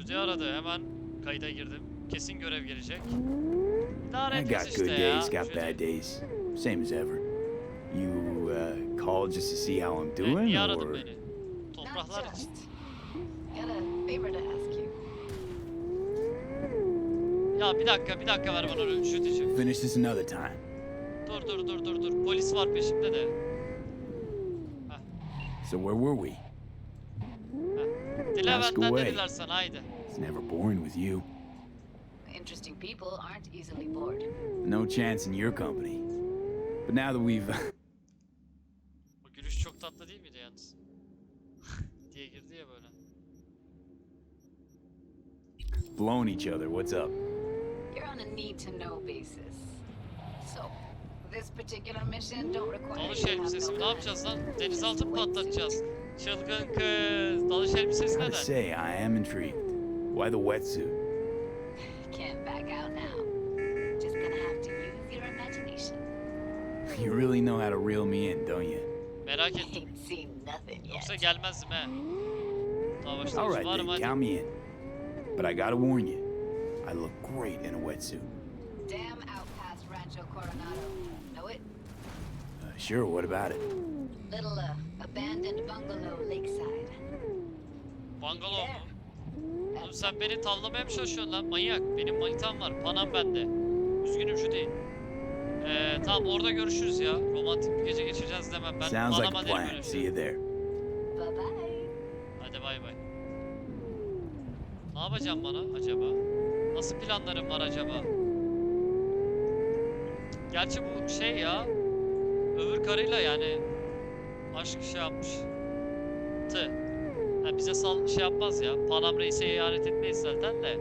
Judy aradı. Hemen kayda girdim. Kesin görev gelecek. İdare I edeceğiz got işte good ya. days, got Judy. bad days. Same as ever. You called just to see how I'm doing, Niye aradın or? beni? Topraklar için. Got a favor to ask you. Ya bir dakika ver bana Judy'cim. Finish this another time. Dur. Polis var peşimde de. Heh. So where were we? Dile Ask benden away. dediler sana haydi. It's never boring with you. Interesting people aren't easily bored. No chance in your company. But now that we've O gülüş çok tatlı değil miydi yalnız? diye girdi ya böyle. blown each other, what's up? You're on a need-to-know basis. So, this particular mission don't require Dalış you to have elbisesi mi? Ne no yapacağız lan? guns. Denizaltı mı patlatacağız? Çılgın kız. Dalış elbisesi Gotta neden? say, I am intrigued. Why the wetsuit? Can't back out now. Just gonna have to use your imagination. You really know how to reel me in, don't you? Merak ettim. Ain't seen nothing Yoksa yet. gelmezdim he. Daha All başlamış. right Varım then, hadi. count me in. But I gotta warn you, I look great in a wetsuit. Damn out past Rancho Coronado. Know it? Sure, what about it? Little abandoned bungalow lakeside. Bangalov mu? Oğlum sen beni tavlamaya mı çalışıyorsun lan? Manyak. Benim manitam var. Panam bende. Üzgünüm şu değil. Tamam orada görüşürüz ya. Romantik bir gece geçireceğiz demem. Ben Sounds like a Panama derim plan. öyle See şey. you there. Bye bye. Hadi bay bay. Ne yapacağım bana acaba? Nasıl planlarım var acaba? Gerçi bu şey ya. Öbür karıyla yani aşk şey yapmış. Ha, bize şey yapmaz ya. Panam Reis'e ihanet etmeyiz zaten de.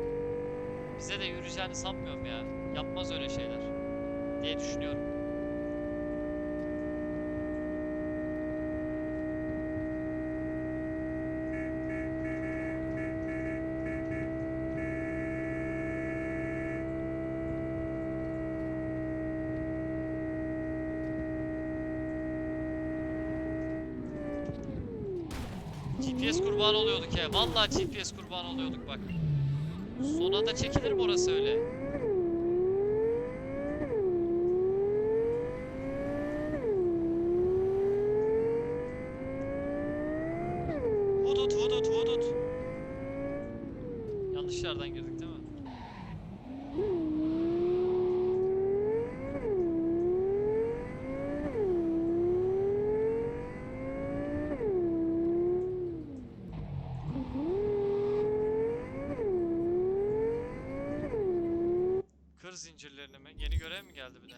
Bize de yürüyeceğini sanmıyorum ya. Yapmaz öyle şeyler diye düşünüyorum. GPS kurbanı oluyorduk ya. Vallahi GPS kurbanı oluyorduk bak. Sona da çekilir mi orası öyle? Hudut. Yanlış yerden girdik değil mi? Kır zincirlerini mi? Yeni görev mi geldi bir de?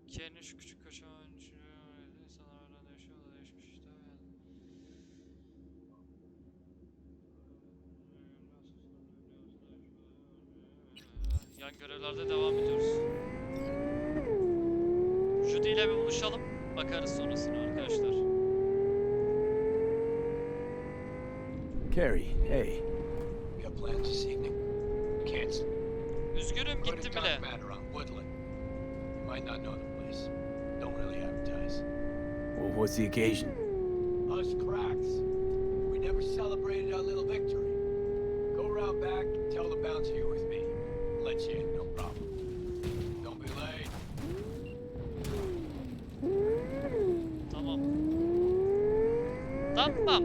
Kendi şu küçük kocaman insanlar arasında yaşıyorlar, değişmiş işte. Yan görevlerde devam ediyoruz. Judy'yle bir buluşalım. Bakarız sonrasına arkadaşlar. Carrie, hey. Got plans this evening? Cancel. Üzgünüm Go to gittim Dark bile. Matter on Woodland. You might not know the place. Don't really advertise. Well, what's the occasion? Us cracks. We never celebrated our little victory. Go around back and tell the bouncer you're with me. Let you in, no problem. Don't be late. Tamam. Tamam.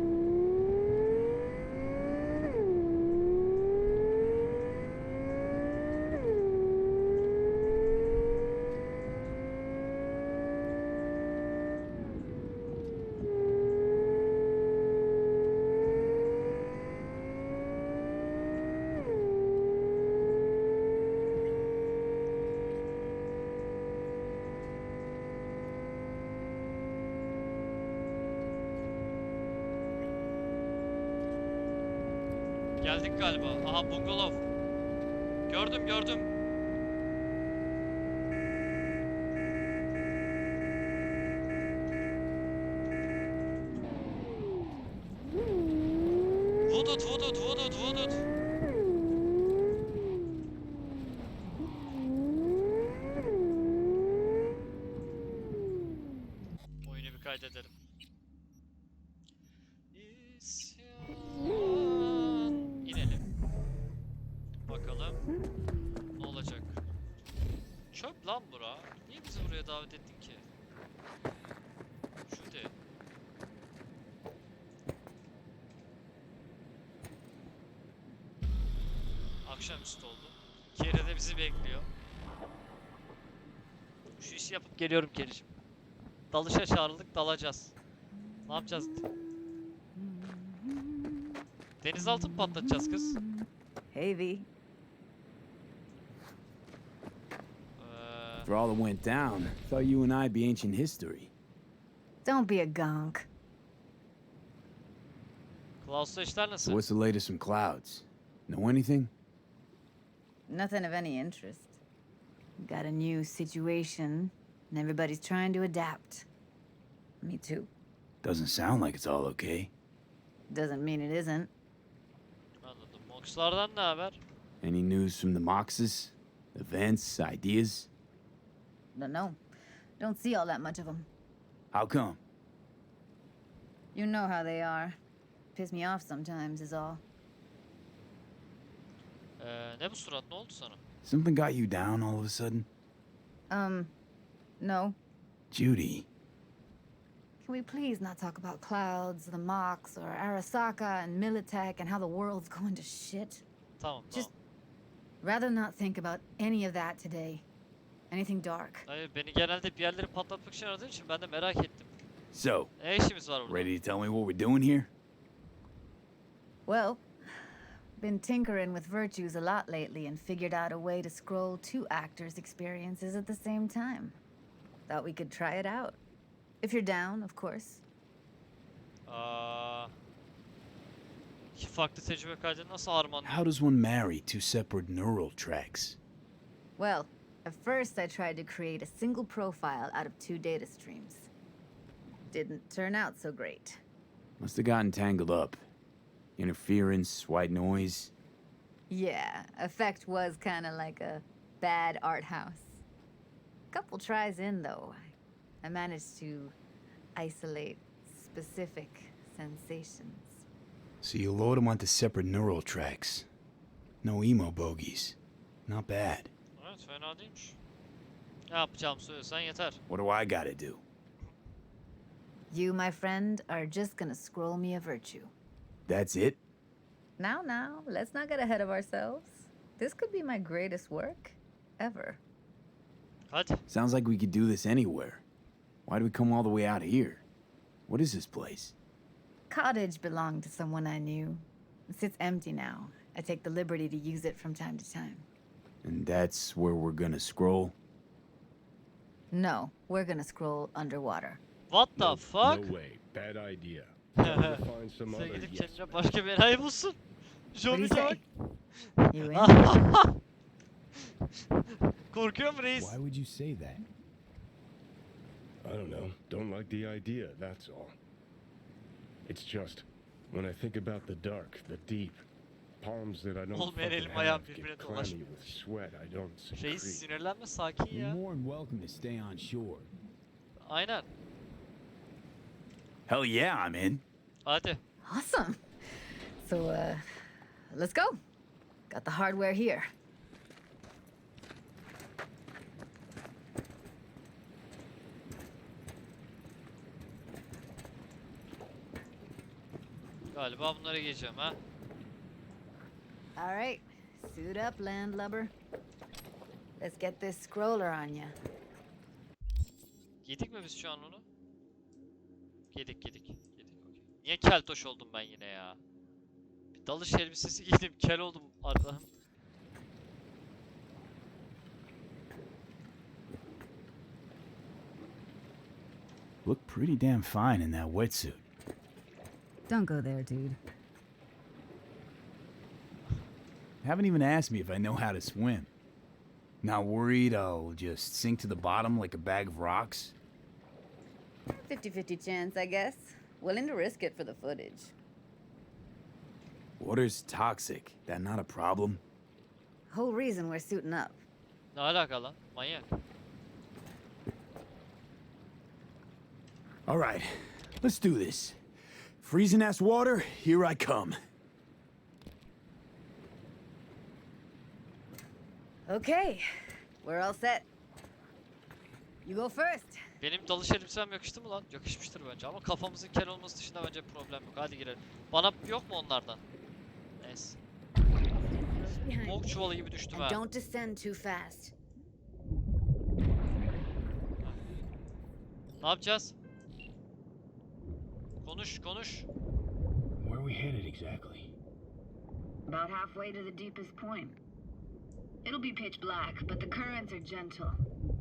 Geldik galiba. Aha bungalov. Gördüm. Vudut. Oyunu bir kaydedelim. İsyan. İnelim. bakalım. Ne olacak? Çöp lan bura. Niye bizi buraya davet ettin ki? Judy. Akşamüstü oldu. Kere de bizi bekliyor. Şu işi yapıp geliyorum Kericim. Dalışa çağrıldık, dalacağız. Ne yapacağız? Denizaltı mı patlatacağız kız? Hey, V. For all that went down, thought you and I'd be ancient history. Don't be a gonk. Klaus'ta işler So nasıl? what's the latest from Clouds? Know anything? Nothing of any interest. Got a new situation, and everybody's trying to adapt. Me too. Doesn't sound like it's all okay. Doesn't mean it isn't. Anladım. Mox'lardan ne haber? Any news from the Moxes? Events, ideas? Don't know. Don't see all that much of them. How come? You know how they are. Piss me off sometimes is all. Ne bu surat? Ne oldu sana? Something got you down all of a sudden? No. Judy. Can we please not talk about clouds, the Mox, or Arasaka and Militech and how the world's going to shit? Tamam, Just- tamam. Rather not think about any of that today. Anything dark. Hayır, beni genelde bir yerleri patlatmak için aradığın için ben de merak ettim. So, Ne işimiz var burada? ready to tell me what we're doing here? Well, been tinkering with virtues a lot lately and figured out a way to scroll two actors' experiences at the same time. Thought we could try it out. If you're down, of course. İki farklı tecrübe kaydını nasıl harmanlıyor? How does one marry two separate neural tracks? Well, at first I tried to create a single profile out of two data streams. Didn't turn out so great. Must have gotten tangled up. Interference, white noise. Yeah, effect was kind of like a bad art house. Couple tries in, though, I managed to isolate specific sensations. So you load them onto separate neural tracks. No emo bogies. Not bad. Evet, fena değilmiş. Ne yapacağımı söylesen yeter. What do I gotta do? You, my friend, are just gonna scroll me a virtue. That's it? Now, let's not get ahead of ourselves. This could be my greatest work ever. Hadi. Sounds like we could do this anywhere. Why do we come all the way out here? What is this place? Cottage belonged to someone I knew. It sits empty now. I take the liberty to use it from time to time. And that's where we're gonna scroll? No, we're gonna scroll underwater. What the fuck? No way. Bad idea. Find some Sen other gidip yes kendine man. başka bir enayi bulsun. What do you Johnny say? You in? Korkuyor mu reis? Why would you say that? I don't know. Don't like the idea, that's all. It's just, when I think about the dark, the deep, palms that I don't Olmayan fucking elim ayağım have get birbirine clammy dolaşmıyor. with sweat I don't Reis secrete. sinirlenme, sakin You're ya. more than welcome to stay on shore. Aynen. Hell yeah, I'm in. Hadi. Awesome. So, let's go. Got the hardware here. Galiba bunlara geçeceğim ha. All right, suit up, landlubber. Let's get this scroller on ya. Yedik mi biz şu an onu? Yedik. Okey. Niye keltoş oldum ben yine ya? Bir dalış elbisesi giydim, kel oldum Allah'ım. Look pretty damn fine in that wetsuit. Don't go there, dude. Haven't even asked me if I know how to swim. Not worried I'll just sink to the bottom like a bag of rocks? 50-50 chance, I guess. Willing to risk it for the footage. Water's toxic. That not a problem? Whole reason we're suiting up. Ne alaka lan? Manyak. All right, let's do this. Freezing ass water, here I come. Okay, we're all set. You go first. Benim dalış elbisem yakıştı mı lan? Yakışmıştır bence ama kafamızın kel olması dışında bence problem yok. Hadi girelim. Bana yok mu onlardan? Neyse. Bok çuvalı gibi düştüm ha. And don't descend too fast. Ne yapacağız? Konuş konuş. Where are we headed exactly? About halfway to the deepest point. It'll be pitch black, but the currents are gentle.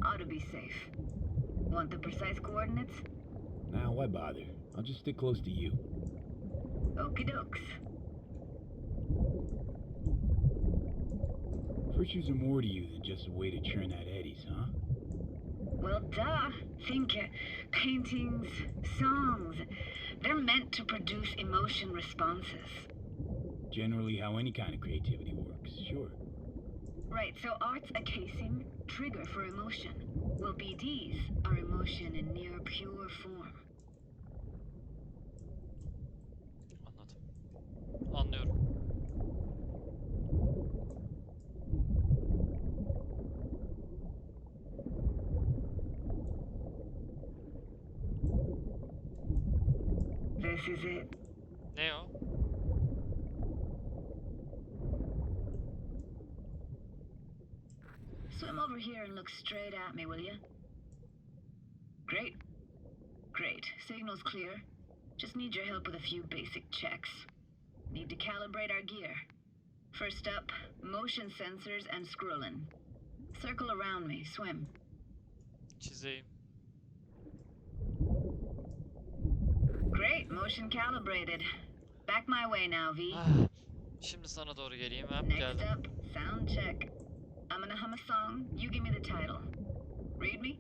Ought to be safe. Want the precise coordinates? Now, why bother? I'll just stick close to you. Okie dokes. Virtues are more to you than just a way to churn out eddies, huh? Well, duh. Think paintings, songs. They're meant to produce emotion responses. Generally how any kind of creativity works, sure. Right, so art's a casing, trigger for emotion. Well, BDs are emotion in near pure form. Anladım. Anlıyorum. This is it. Ne o? Swim over here and look straight at me, will you? Great. Great. Signal's clear. Just need your help with a few basic checks. Need to calibrate our gear. First up, motion sensors and scrolling. Circle around me. Swim. Çizeyim. Great. Motion calibrated. Back my way now, V. Ah, şimdi sana doğru geleyim. Hep Next geldim. up, sound check. I'm gonna hum a song. You give me the title. Read me?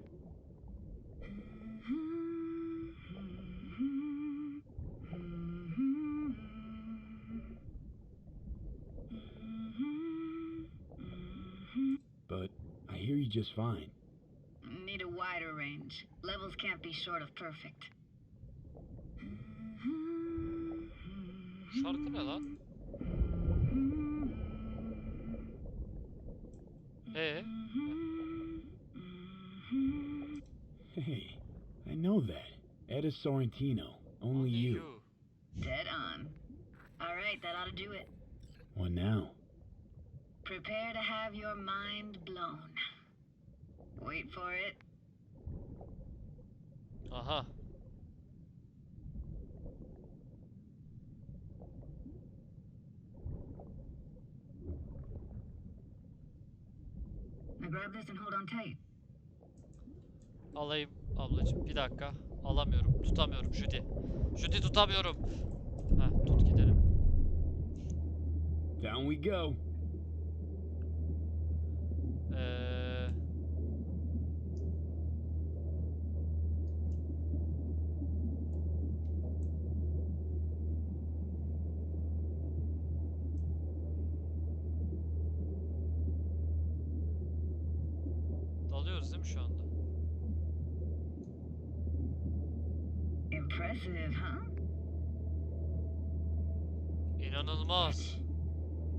But I hear you just fine. Need a wider range. Levels can't be short of perfect. Şarkı ne lan? Hey, I know that. Etta Sorrentino. Only you. Dead on. All right, that ought to do it. What now? Prepare to have your mind blown. Wait for it. Aha. Now grab this and hold on tight. Alayım ablacığım. Bir dakika. Alamıyorum. Tutamıyorum Judy. Judy tutamıyorum. Heh, tut gidelim. Down we go. Dalıyoruz değil mi şu anda? Impressive, huh? İnanılmaz.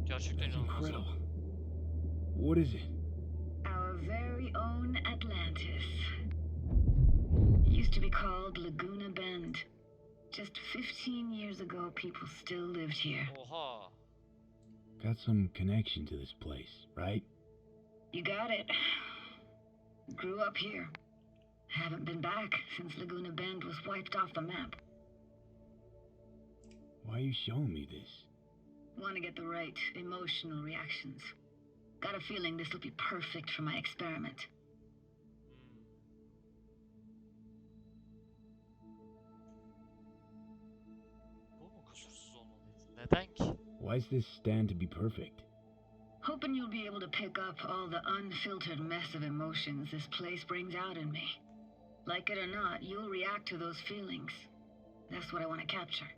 Gerçekten That's inanılmaz. incredible. What is it? Our very own Atlantis. Used to be called Laguna Bend. Just 15 years ago, people still lived here. Oha. Got some connection to this place, right? You got it. Grew up here. Haven't been back since Laguna Bend was wiped off the map. Why are you showing me this? Want to get the right emotional reactions. Got a feeling this will be perfect for my experiment. Bu mu kusursuz olmalıydı? Neden ki? Why does this stand to be perfect? Hoping you'll be able to pick up all the unfiltered mess of emotions this place brings out in me. Like it or not, you'll react to those feelings. That's what I want to capture.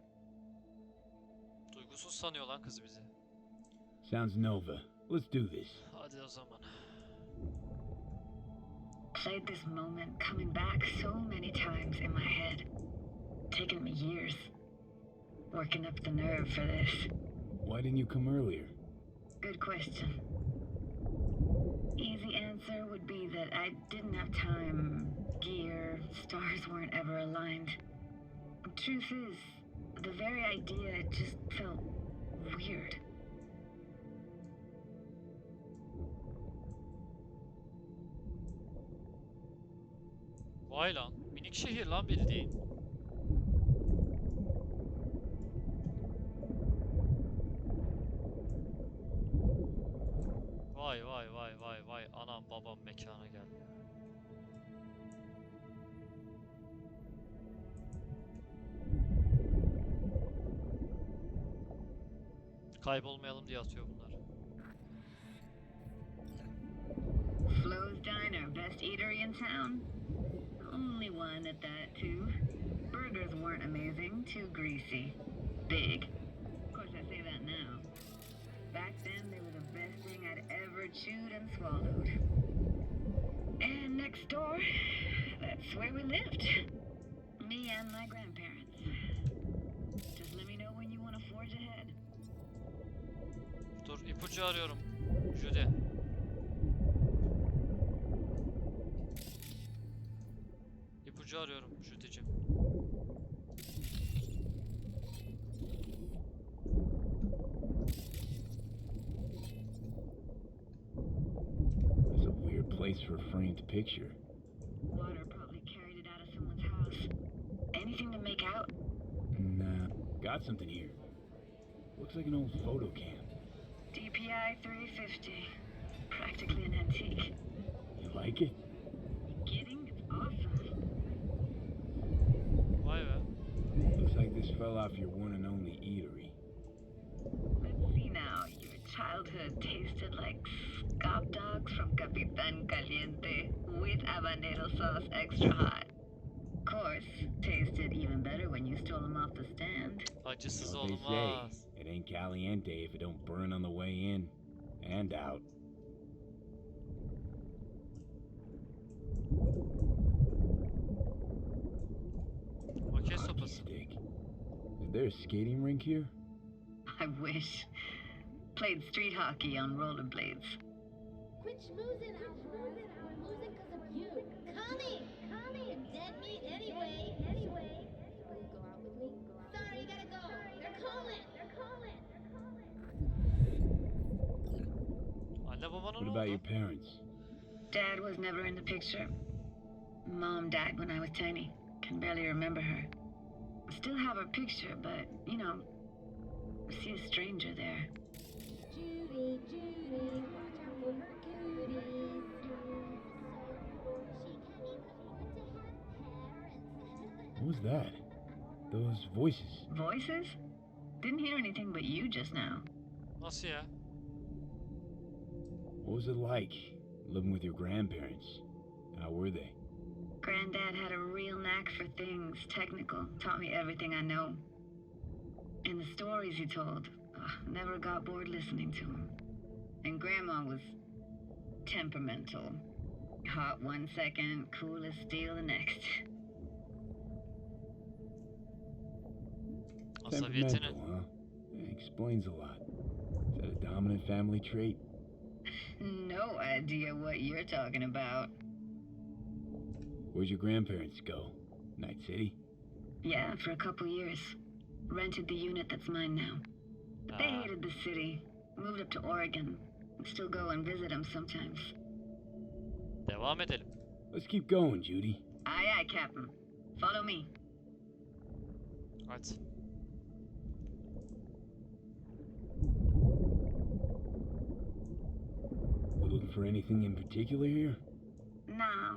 Duygusuz sanıyor lan kız bizi. Sounds Nova. Let's do this. Hadi o zaman. Played this moment coming back so many times in my head. Taken me years. Working up the nerve for this. Why didn't you come earlier? Good question. Easy answer would be that I didn't have time, gear, stars weren't ever aligned. Truth is, the very idea just felt weird. Vay lan. Minik şehir lan bildiğin. Vay vay vay vay vay. Anam babam mekana geldi. Kaybolmayalım diye atıyor bunlar. Flo's Diner, best eatery in town? Only one at that, too. Burgers weren't amazing, too greasy. Big. Of course, I say that now. Back then, they were the best thing I'd ever chewed and swallowed. And next door, that's where we lived. Me and my grandparents. Just let me know when you want to forge ahead. Dur, ipucu arıyorum. Judy. İpucu arıyorum Judy'cim. It's a weird place for a framed picture. Water probably carried it out of someone's house. Anything to make out? Nah, got something here. Looks like an old photo cam. DPI 350. Practically an antique. You like it? Kidding? It's awesome. Vay be. Looks like this fell off your one and only eatery. Let's see now. Your childhood tasted like scop dogs from Capitan Caliente with habanero sauce extra hot. Of course, tasted even better when you stole them off the stand. Acısız Well, they olmaz. say it ain't caliente if it don't burn on the way in and out. Okey Hockey sopası. stick. Is there a skating rink here? I wish. Played street hockey on rollerblades. Quit schmoozing, Alfred. We're losing because of you. Coming! Dead meat anyway. Go out with me? Sorry, you gotta go. They're calling. Anne babana What ne about your oldu? parents? Dad was never in the picture. Mom died when I was tiny. Can barely remember her. Still have her picture, but, you know, I see a stranger there. Judy, watch out for her cuties. What was that? Those voices. Voices? Didn't hear anything but you just now. Nasıl ya? What was it like living with your grandparents? How were they? Granddad had a real knack for things technical, taught me everything I know. And the stories he told, never got bored listening to them. And Grandma was temperamental. Hot one second, cool as steel the next. Asabiyetini. Temperamental, huh? Yeah, explains a lot. Is that a dominant family trait? No idea what you're talking about. Where'd your grandparents go? Night City? Yeah, for a couple years. Rented the unit that's mine now. But they Ah. hated the city. Moved up to Oregon. Still go and visit them sometimes. Devam edelim. Let's keep going, Judy. Aye, aye, Captain. Follow me. Hadi. We looking for anything in particular here? Nah,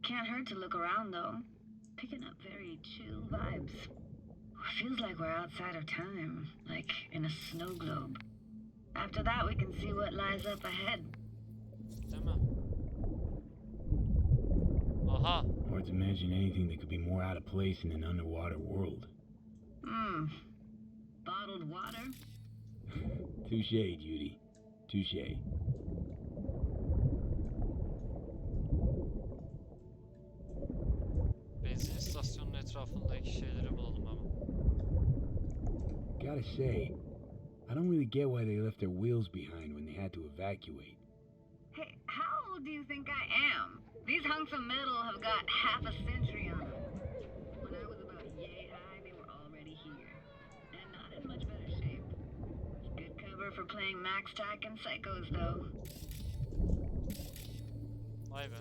can't hurt to look around though. Picking up very chill vibes. Feels like we're outside of time, like in a snow globe. After that, we can see what lies up ahead. Değil mi? Aha. Hard to imagine anything that could be more out of place in an underwater world. Bottled water? Touche, Judy. Touche. Benzin istasyonunun etrafındaki şeyleri bulalım hemen. Gotta say, I don't really get why they left their wheels behind when they had to evacuate. Hey, how old do you think I am? These hunks of metal have got half a century on them. When I was about yay high, they were already here. And not in much better shape. Good cover for playing Max Tack and Psychos, though. Vay be.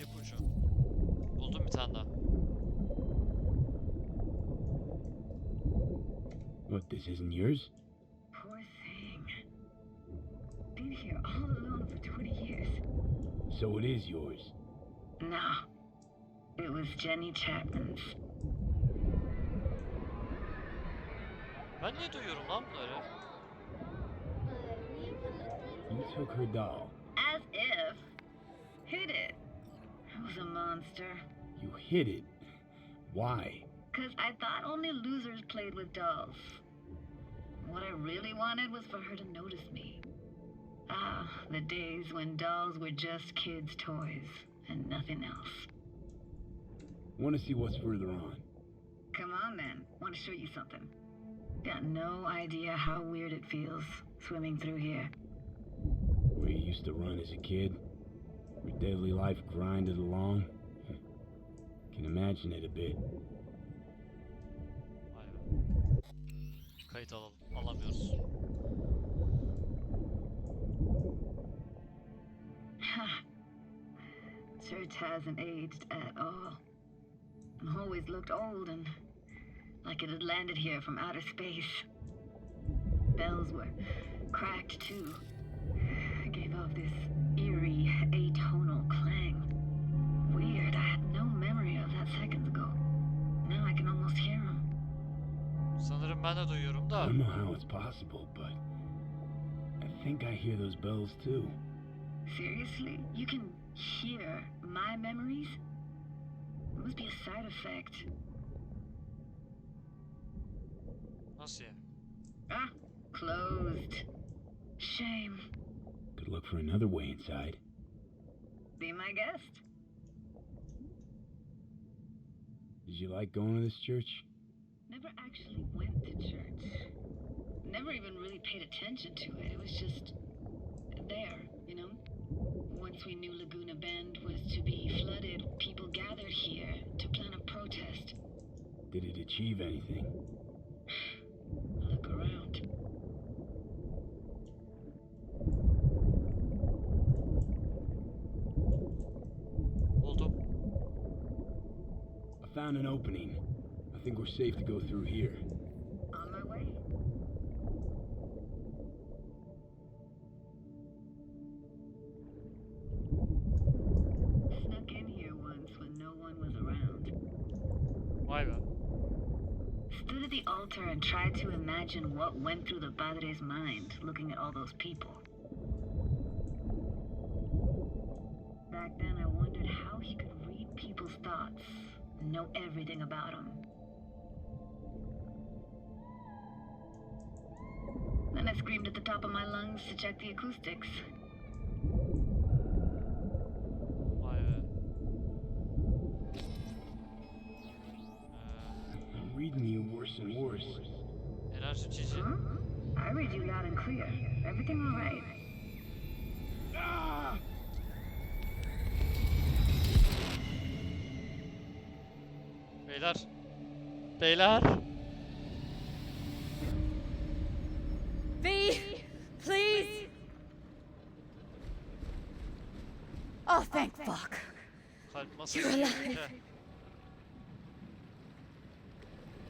İpucu. Buldum bir tane daha. What, this isn't yours? Poor thing. Been here all alone for 20 years. So it is yours. No. It was Jenny Chapman's. Ben niye duyuyorum lan bunları? You took her doll. As if. Hid it. I was a monster. You hid it. Why? 'Cause I thought only losers played with dolls. What I really wanted was for her to notice me. Ah, the days when dolls were just kids' toys and nothing else. Want to see what's further on? Come on then, want to show you something. Got no idea how weird it feels swimming through here. Where you used to run as a kid? Where daily life grinded along? Can imagine it a bit. Vay be. Kayıt alalım. Alamıyoruz. Church hasn't aged at all. Always looked old and like it had landed here from outer space. Bells were cracked too. Gave off this eerie, atonal clang. Weird, I had no memory of that seconds ago. Now I can almost hear them. Sanırım ben de duyuyorum I da. don't know how it's possible, but I think I hear those bells too. Seriously? You can hear my memories? It must be a side effect. Nasıl ya? Ah, closed. Shame. Could look for another way inside. Be my guest. Did you like going to this church? Never actually went to church. Never even really paid attention to it. It was just there, you know? Once we knew Laguna Bend was to be flooded, people gathered here to plan a protest. Did it achieve anything? Look around. Buldum. I found an opening. I think we're safe to go through here. On my way. Snuck in here once when no one was around. Vay be. Stood at the altar and tried to imagine what went through the padre's mind looking at all those people. Back then I wondered how he could read people's thoughts and know everything about them. Then I screamed at the top of my lungs to check the acoustics. Vay be. I'm reading you worse and worse. Enerji içici. Huh? I read you loud and clear. Everything all right? Ah! Beyler. Beyler. V, please. Oh, thank fuck. Kalp masası You're gibi. alive. He.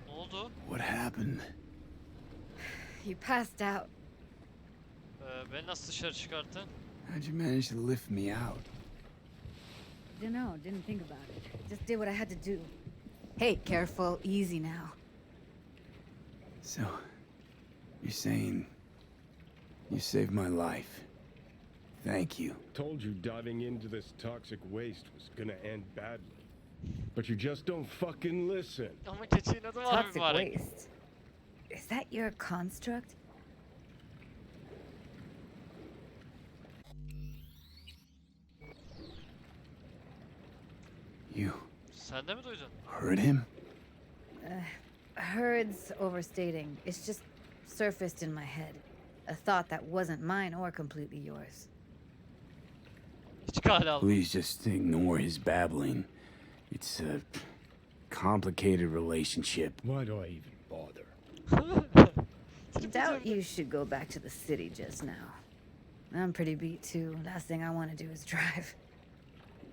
Ne oldu? What happened? You passed out. Beni nasıl dışarı çıkarttın? How'd you manage to lift me out? Don't know, didn't think about it. Just did what I had to do. Hey, careful, easy now. So, you're saying you saved my life. Thank you. Told you diving into this toxic waste was gonna end badly. But you just don't fucking listen. Ama keçinin adı var Toxic mübarek. waste. Is that your construct? You Sen de mi duydun? heard him? Heard's overstating. It's just surfaced in my head. A thought that wasn't mine or completely yours. Hiç kale alma. Please just ignore his babbling. It's a complicated relationship. Why do I even bother? Doubt you should go back to the city just now. I'm pretty beat too. Last thing I want to do is drive.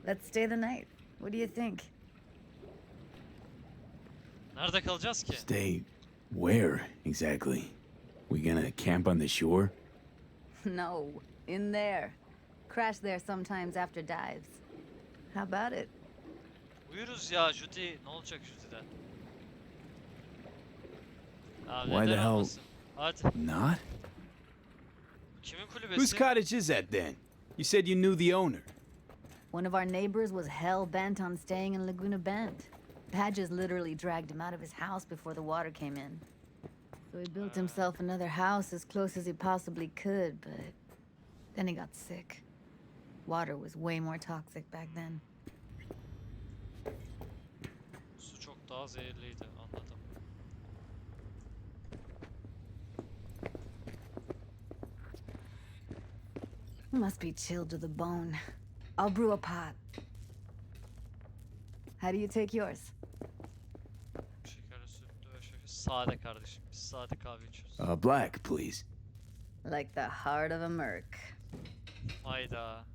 Let's stay the night. What do you think? Nerede kalacağız ki? Stay where exactly? We gonna camp on the shore? No, in there. Crash there sometimes after dives. How about it? Uyuruz ya Judy. Ne olacak Judy'den? Ya Why neden the hell- olmasın? Hadi. Not? Kimin Whose kulübesi? cottage is that then? You said you knew the owner. One of our neighbors was hell-bent on staying in Laguna Bend. Badges literally dragged him out of his house before the water came in. So he built himself another house as close as he possibly could, but then he got sick. Water was way more toxic back then. Su çok daha zehirliydi. Anladım. He must be chilled to the bone. I'll brew a pot. How do you take yours? Şekerli sütlü ve şeker. Sade kardeşim. Biz sade kahve içiyoruz. Black, please. Like the heart of a merc. Hayda.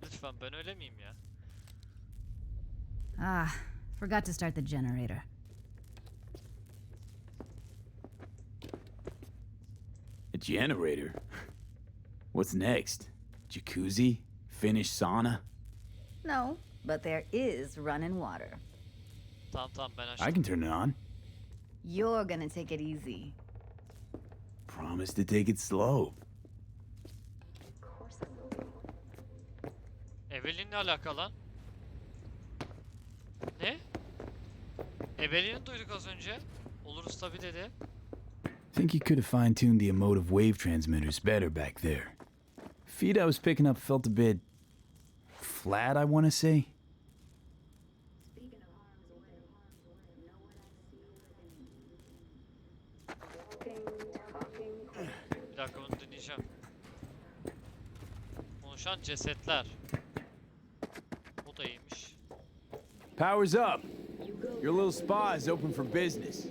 Lütfen ben öyle miyim ya? Ah, forgot to start the generator. A generator? What's next? Jacuzzi? Finnish sauna? No, but there is running water. Tamam tamam ben I açtım. can turn it on. You're gonna take it easy. Promise to take it slow. Evelyn'le alakalı lan. Ne? Evelyn'i duyduk az önce. Oluruz tabi dedi. Think you could have fine-tuned the emotive wave transmitters better back there. Feed I was picking up felt a bit flat, I want to say. Bir dakika bunu dinleyeceğim. Konuşan cesetler. O da iyiymiş. Power's up. Your little spa is open for business.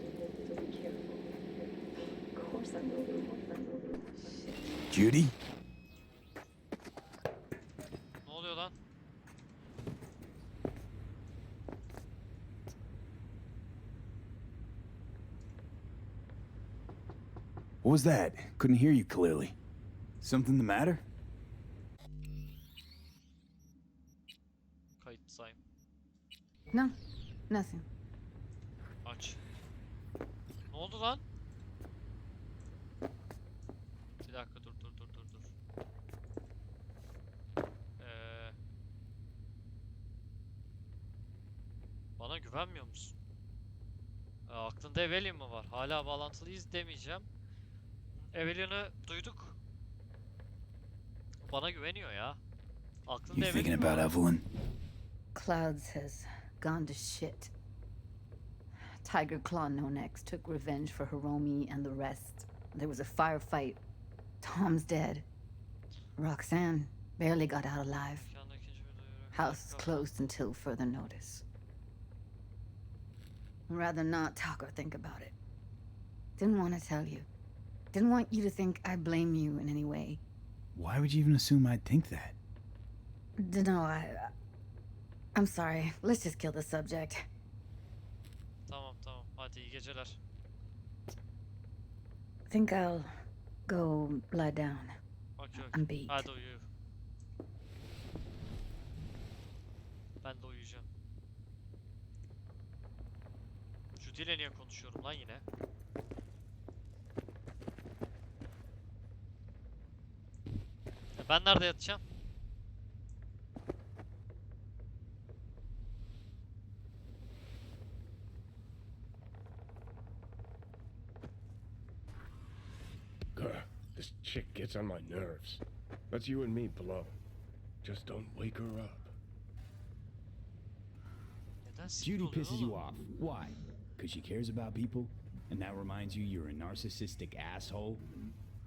Judy? Ne oluyor lan? What was that? Couldn't hear you clearly. Something the matter? Kayıttayım. No, nothing. Aç. Ne oldu lan? Bir dakika dur. Bana güvenmiyor musun? Aklında Evelyn mi var? Hala bağlantılıyız demeyeceğim. Evelyn'ı duyduk. Bana güveniyor ya. Aklında You thinking Evelyn mi about var? Evelyn? Clouds has gone to shit. Tiger Claw No Next took revenge for Hiromi and the rest. There was a firefight. Tom's dead. Roxanne barely got out alive. Dükkanda ikinci bir duyuru. House is closed until further notice. I'd rather not talk or think about it. Didn't want to tell you. Didn't want you to think I blame you in any way. Why would you even assume I'd think that? No, I'm sorry. Let's just kill the subject. Tamam. Hadi iyi geceler. Think I'll go lie down. Okey. I'm beat. Hadi uyu. Ben de uyuyacağım. Judy'yle niye konuşuyorum lan yine? Ben nerede yatacağım? This chick gets on my nerves. That's you and me below. Just don't wake her up. Neden sinir Judy oluyor pisses you oğlum? off. Why? Because she cares about people? And that reminds you you're a narcissistic asshole?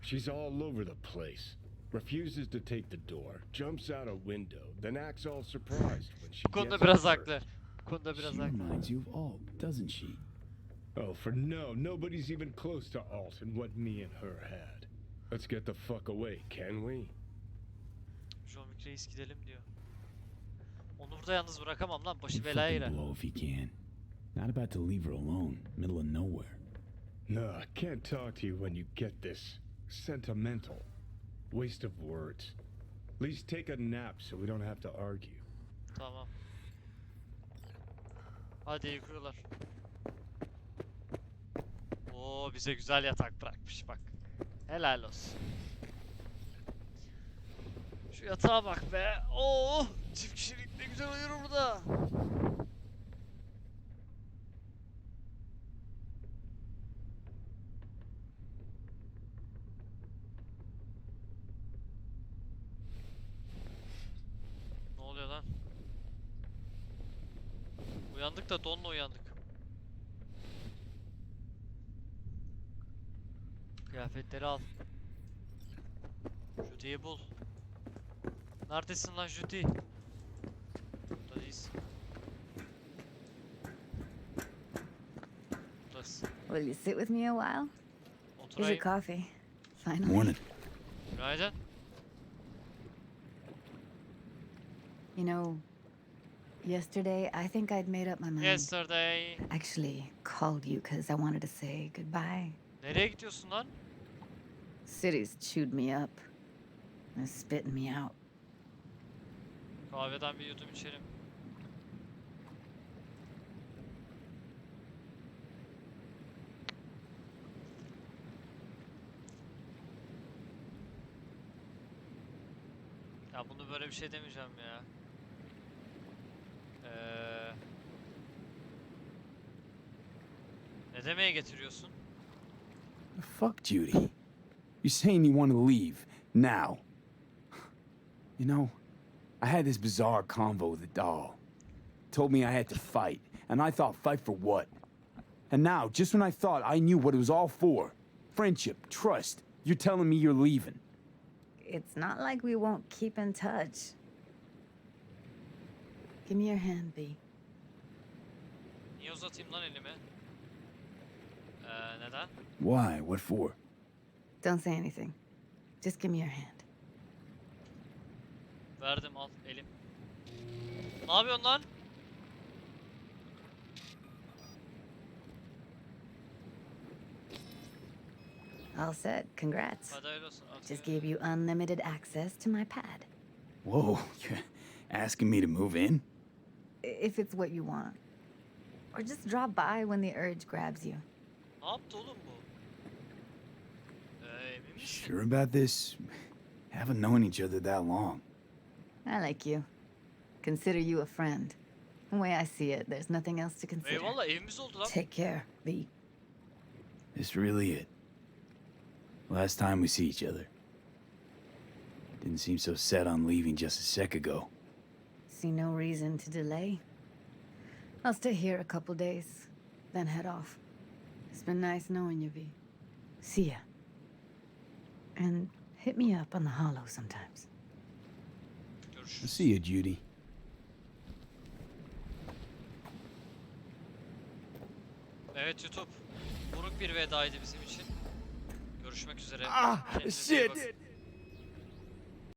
She's all over the place. Refuses to take the door, jumps out a window, then acts all surprised when she Bu konuda gets biraz hurt. haklı. Bu konuda She biraz haklı. reminds you of Alt, doesn't she? Oh, for no, nobody's even close to Alt and what me and her had. Let's get the fuck away, can we? John Wick Reis gidelim diyor. Onu burada yalnız bırakamam lan. Başı You belaya fucking girer. blow if you can. Not about to leave her alone, middle of nowhere. No, I can't talk to you when you get this sentimental. Waste of words. At least take a nap so we don't have to argue. Tamam. Hadi yıkıyorlar. Oo, bize güzel yatak bırakmış bak. Helal olsun. Şu yatağa bak be. Oo, çift kişilik ne güzel uyur burada. Ne oluyor lan? Uyandık da donla uyandık. Kıyafetleri al. Judy'yi bul. Neredesin lan Judy? Burada değilsin. Buradasın. Will you sit with me a while? Here's your Oturayım. coffee. Finally. Morning. Günaydın. You know, yesterday I think I'd made up my mind. Yesterday. Actually, called you because I wanted to say goodbye. Nereye gidiyorsun lan? City's chewed me up. And spitting me out. Kahveden bir yudum içelim. Ya bunu böyle bir şey demeyeceğim ya. Ne demeye getiriyorsun? Fuck Judy. You're saying you want to leave, now. You know, I had this bizarre convo with the doll. Told me I had to fight, and I thought, fight for what? And now, just when I thought I knew what it was all for, friendship, trust, you're telling me you're leaving. It's not like we won't keep in touch. Give me your hand, B. Niye uzatayım lan elimi? Neden? Why? What for? Don't say anything. Just give me your hand. Verdim, al elim. Ne yapıyorsun lan? All set. Congrats. Hadi hayırlı olsun. At Just geri. gave you unlimited access to my pad. Whoa, you're asking me to move in? If it's what you want. Or just drop by when the urge grabs you. Ne yaptı oğlum bu? Emin misin? Sure about this? Haven't known each other that long. I like you. Consider you a friend. The way I see it, there's nothing else to consider. Eyvallah, evimiz oldu lan. Take care, B. This really it? Last time we see each other. Didn't seem so set on leaving just a sec ago. See no reason to delay. I'll stay here a couple days, then head off. It's been nice knowing you, V. See ya. And hit me up on the holo sometimes. Görüşürüz. See you, Judy. Evet YouTube. Buruk bir vedaydı bizim için. Görüşmek üzere. Ah, Kendinize iyi shit! bakın.